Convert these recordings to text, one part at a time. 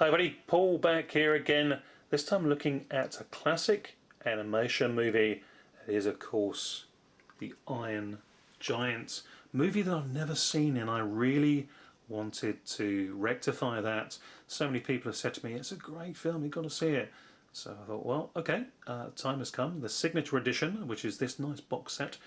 Hi everybody, Paul back here again, this time looking at a classic animation movie. It is of course the Iron Giant, movie that I've never seen, and I really wanted to rectify that. So many people have said to me, it's a great film, you've got to see it. So I thought, well, okay, time has come. The signature edition, which is this nice box set,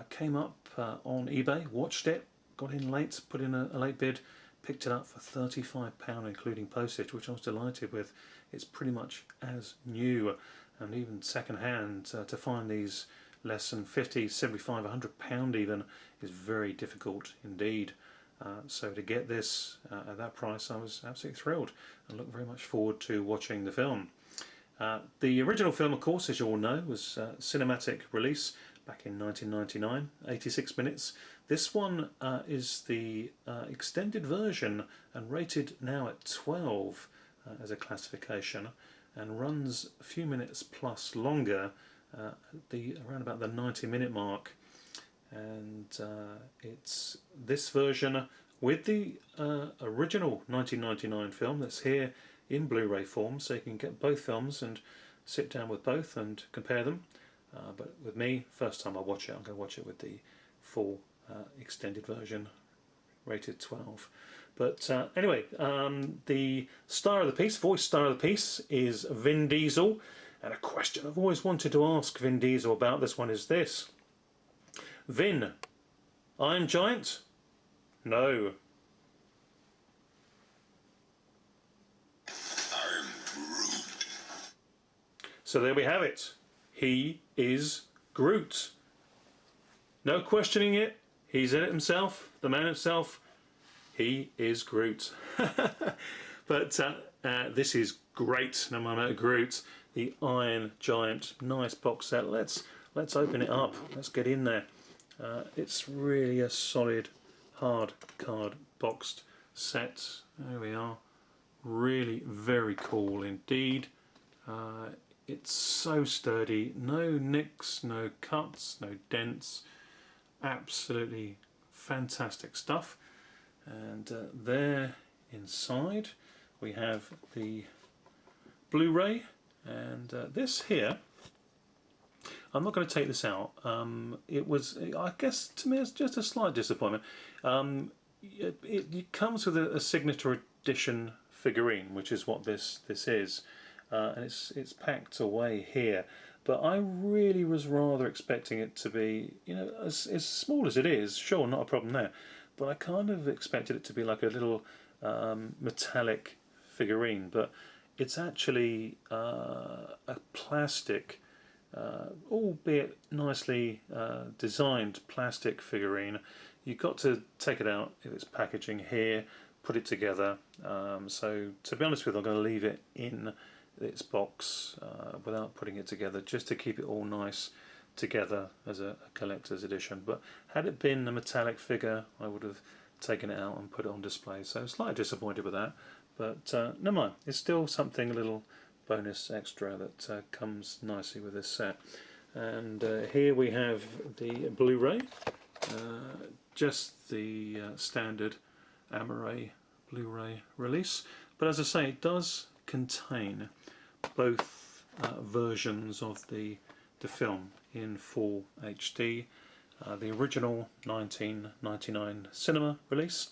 came up on eBay, watched it, got in late, put in a late bid, picked it up for £35 including postage, which I was delighted with. It's pretty much as new, and even second hand to find these less than 50, 75, £100 even is very difficult indeed. So to get this at that price, I was absolutely thrilled and look very much forward to watching the film. The original film, of course, as you all know, was a cinematic release back in 1999, 86 minutes. This one is the extended version and rated now at 12 as a classification, and runs a few minutes plus longer, around about the 90-minute mark. And it's this version with the original 1999 film that's here in Blu-ray form, so you can get both films and sit down with both and compare them. But with me, first time I watch it, I'm going to watch it with the full extended version, rated 12. But anyway, the star of the piece, voice star of the piece, is Vin Diesel. And a question I've always wanted to ask Vin Diesel about this one is this: Vin, Iron Giant? No. I'm Groot. So there we have it. He is Groot. No questioning it. He's in it himself, the man himself. He is Groot. But this is great, no matter Groot. The Iron Giant, nice box set. Let's open it up. Let's get in there. It's really a solid, hard card boxed set. There we are. Really very cool indeed. It's so sturdy, no nicks, no cuts, no dents, absolutely fantastic stuff. And there inside we have the Blu-ray, and this here, I'm not going to take this out. It was, I guess to me, it's just a slight disappointment. It comes with a signature edition figurine, which is what this is. And it's packed away here, but I really was rather expecting it to be, you know, as small as it is, sure, not a problem there, but I kind of expected it to be like a little metallic figurine, but it's actually a plastic, albeit nicely designed plastic figurine. You've got to take it out if it's packaging here, put it together. So to be honest with you, I'm going to leave it in its box without putting it together, just to keep it all nice together as a collector's edition. But had it been a metallic figure, I would have taken it out and put it on display. So slightly disappointed with that, but never mind, it's still something, a little bonus extra that comes nicely with this set. And here we have the Blu-ray, just the standard Amaray Blu-ray release, but as I say, it does contain both versions of the film in full HD. The original 1999 cinema release,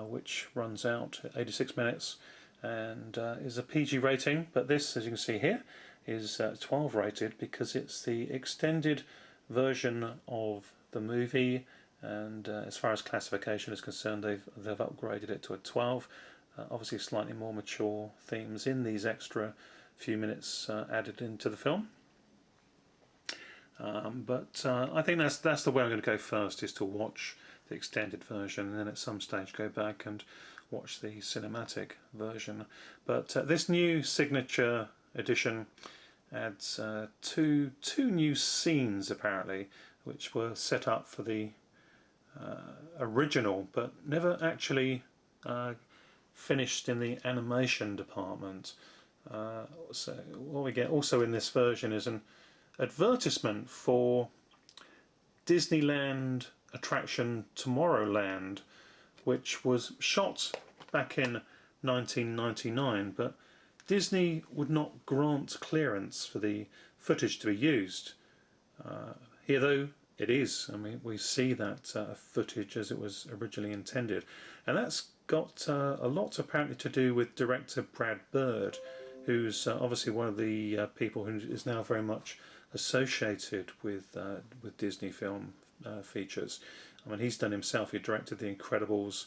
which runs out at 86 minutes and is a PG rating, but this, as you can see here, is 12 rated because it's the extended version of the movie, and as far as classification is concerned, they've upgraded it to a 12. Obviously slightly more mature themes in these extra few minutes added into the film. But I think that's the way I'm going to go first, is to watch the extended version and then at some stage go back and watch the cinematic version. But this new signature edition adds two new scenes apparently, which were set up for the original but never actually finished in the animation department. So what we get also in this version is an advertisement for Disneyland attraction Tomorrowland, which was shot back in 1999, but Disney would not grant clearance for the footage to be used. Here, though, it is. I mean, we see that footage as it was originally intended, and that's got a lot apparently to do with director Brad Bird, who's obviously one of the people who is now very much associated with Disney film features. I mean, he's done himself. He directed The Incredibles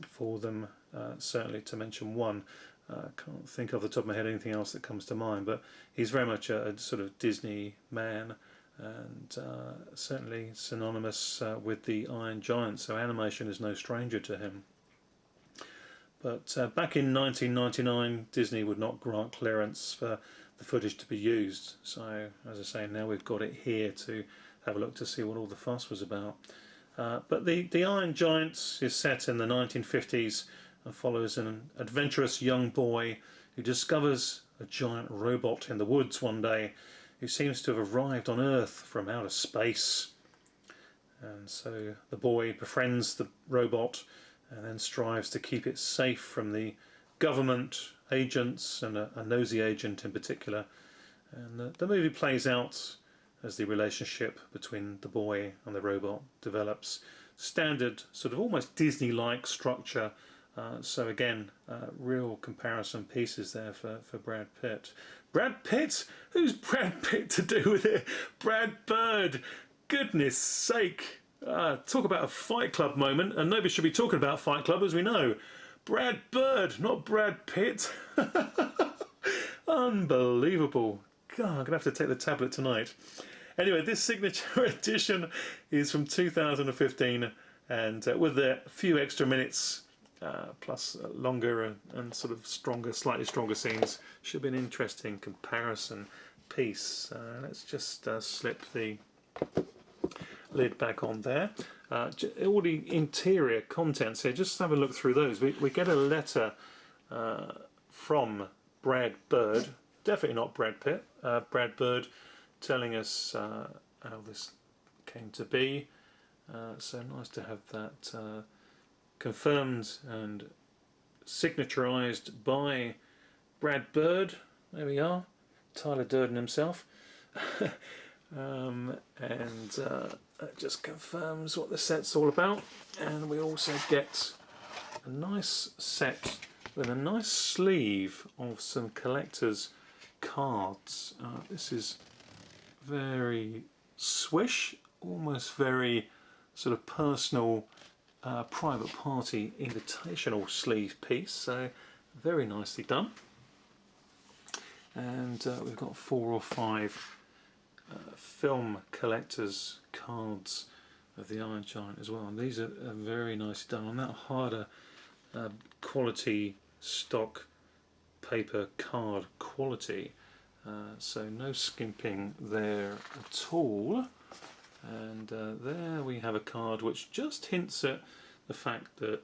for them, certainly to mention one. Can't think off the top of my head anything else that comes to mind, but he's very much a sort of Disney man, and certainly synonymous with the Iron Giant, so animation is no stranger to him. But back in 1999, Disney would not grant clearance for the footage to be used, so as I say, now we've got it here to have a look to see what all the fuss was about. But the Iron Giant is set in the 1950s and follows an adventurous young boy who discovers a giant robot in the woods one day who seems to have arrived on Earth from outer space. And so the boy befriends the robot and then strives to keep it safe from the government agents and a nosy agent in particular. And the movie plays out as the relationship between the boy and the robot develops. Standard, sort of almost Disney-like structure. So again, real comparison pieces there for Brad Pitt. Brad Pitt? Who's Brad Pitt to do with it? Brad Bird! Goodness sake! Talk about a Fight Club moment, and nobody should be talking about Fight Club, as we know. Brad Bird, not Brad Pitt. Unbelievable. God, I'm going to have to take the tablet tonight. Anyway, this signature edition is from 2015, and with a few extra minutes, plus longer and sort of stronger, slightly stronger scenes, should be an interesting comparison piece. Let's just slip the lid back on there. All the interior contents here, just have a look through those. We get a letter from Brad Bird, definitely not Brad Pitt, Brad Bird, telling us how this came to be. So nice to have that confirmed and signaturized by Brad Bird. There we are, Tyler Durden himself. It just confirms what the set's all about, and we also get a nice set with a nice sleeve of some collector's cards. This is very swish, almost very sort of personal, private party invitational sleeve piece, so very nicely done. And we've got 4 or 5 film collectors cards of the Iron Giant as well, and these are very nicely done on that harder quality stock paper card quality, so no skimping there at all. And there we have a card which just hints at the fact that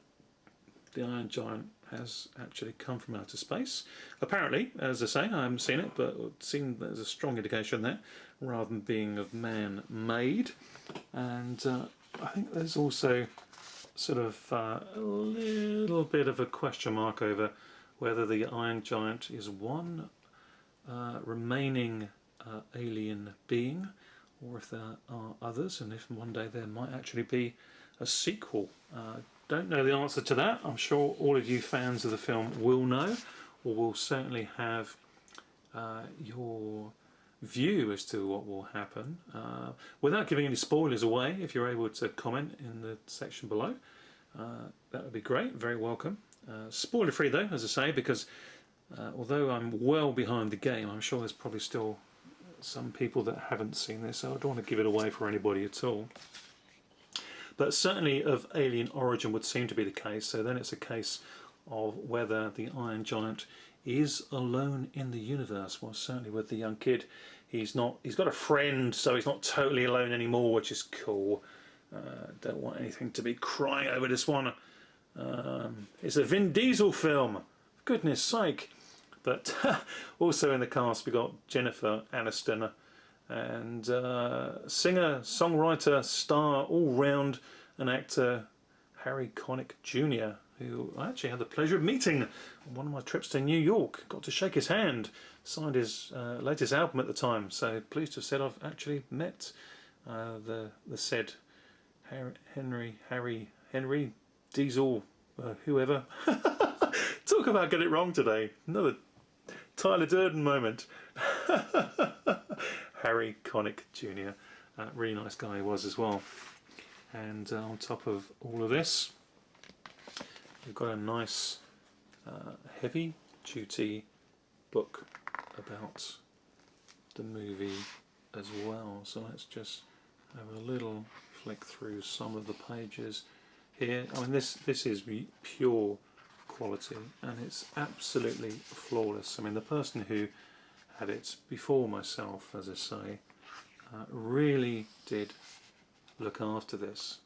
the Iron Giant has actually come from outer space. Apparently, as I say, I haven't seen it, but it seems there's a strong indication there, rather than being of man-made. And I think there's also sort of a little bit of a question mark over whether the Iron Giant is one remaining alien being, or if there are others, and if one day there might actually be a sequel. Don't know the answer to that. I'm sure all of you fans of the film will know, or will certainly have your view as to what will happen. Without giving any spoilers away, if you're able to comment in the section below, that would be great, very welcome. Spoiler free though, as I say, because although I'm well behind the game, I'm sure there's probably still some people that haven't seen this, so I don't want to give it away for anybody at all. But certainly of alien origin would seem to be the case, so then it's a case of whether the Iron Giant is alone in the universe. Well, certainly with the young kid, he's got a friend, so he's not totally alone anymore, which is cool. Don't want anything to be crying over this one. It's a Vin Diesel film, for goodness sake. But also in the cast we got Jennifer Aniston, and singer, songwriter, star, all round, an actor, Harry Connick Jr., who I actually had the pleasure of meeting on one of my trips to New York. Got to shake his hand, signed his latest album at the time, so pleased to have said I've actually met the said Henry Diesel, whoever. Talk about getting it wrong today. Another Tyler Durden moment. Harry Connick Jr. Really nice guy he was as well. And on top of all of this, we've got a nice heavy duty book about the movie as well. So let's just have a little flick through some of the pages here. I mean, this is pure quality and it's absolutely flawless. I mean, the person who had it before myself, as I say, really did look after this.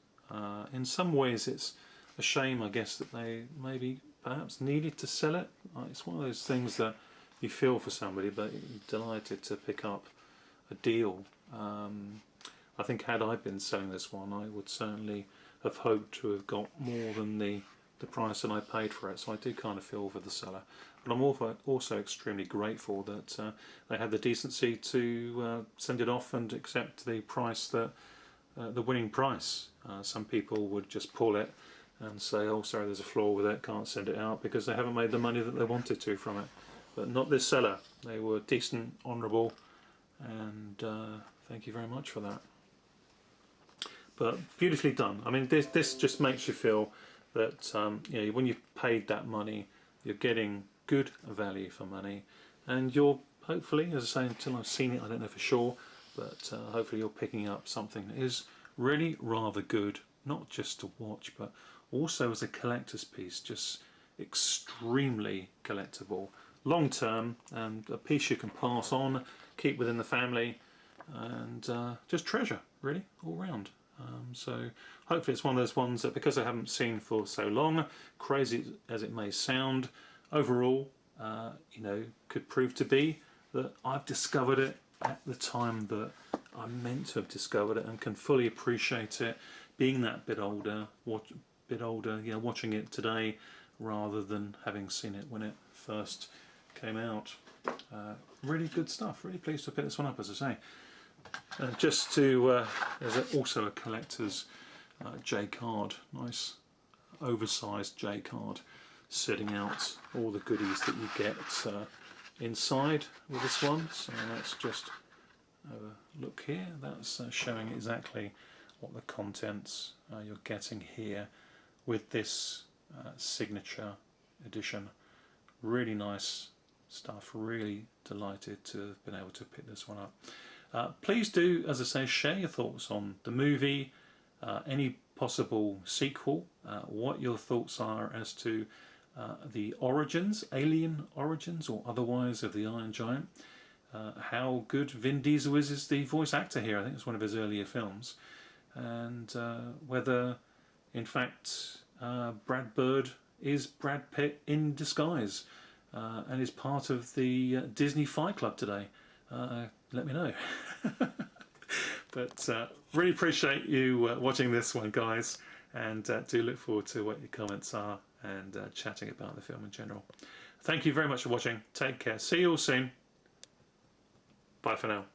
In some ways it's a shame, I guess, that they maybe perhaps needed to sell it. It's one of those things that you feel for somebody, but you're delighted to pick up a deal. I think had I been selling this one, I would certainly have hoped to have got more than the price that I paid for it, so I do kind of feel for the seller. But I'm also extremely grateful that they had the decency to send it off and accept the price that the winning price. Some people would just pull it and say, oh sorry, there's a flaw with it, can't send it out, because they haven't made the money that they wanted to from it. But not this seller. They were decent, honourable, and thank you very much for that. But beautifully done. I mean, this just makes you feel that you know, when you've paid that money, you're getting good value for money, and you're hopefully, as I say, until I've seen it, I don't know for sure, but hopefully you're picking up something that is really rather good, not just to watch, but also as a collector's piece, just extremely collectible, long term, and a piece you can pass on, keep within the family, and just treasure, really, all round. So hopefully it's one of those ones that, because I haven't seen for so long, crazy as it may sound, overall, you know, could prove to be that I've discovered it at the time that I meant to have discovered it, and can fully appreciate it, being that bit older, you know, watching it today rather than having seen it when it first came out. Really good stuff. Really pleased to pick this one up, as I say. Just to, there's also a collector's J card, nice oversized J card, setting out all the goodies that you get inside with this one. So let's just have a look here. That's showing exactly what the contents you're getting here with this signature edition. Really nice stuff. Really delighted to have been able to pick this one up. Please do, as I say, share your thoughts on the movie, any possible sequel, what your thoughts are as to the origins, alien origins or otherwise, of the Iron Giant, how good Vin Diesel is as the voice actor here. I think it's one of his earlier films, and whether in fact Brad Bird is Brad Pitt in disguise and is part of the Disney Fight Club today. Let me know. But really appreciate you watching this one, guys, and do look forward to what your comments are and chatting about the film in general. Thank you very much for watching. Take care. See you all soon. Bye for now.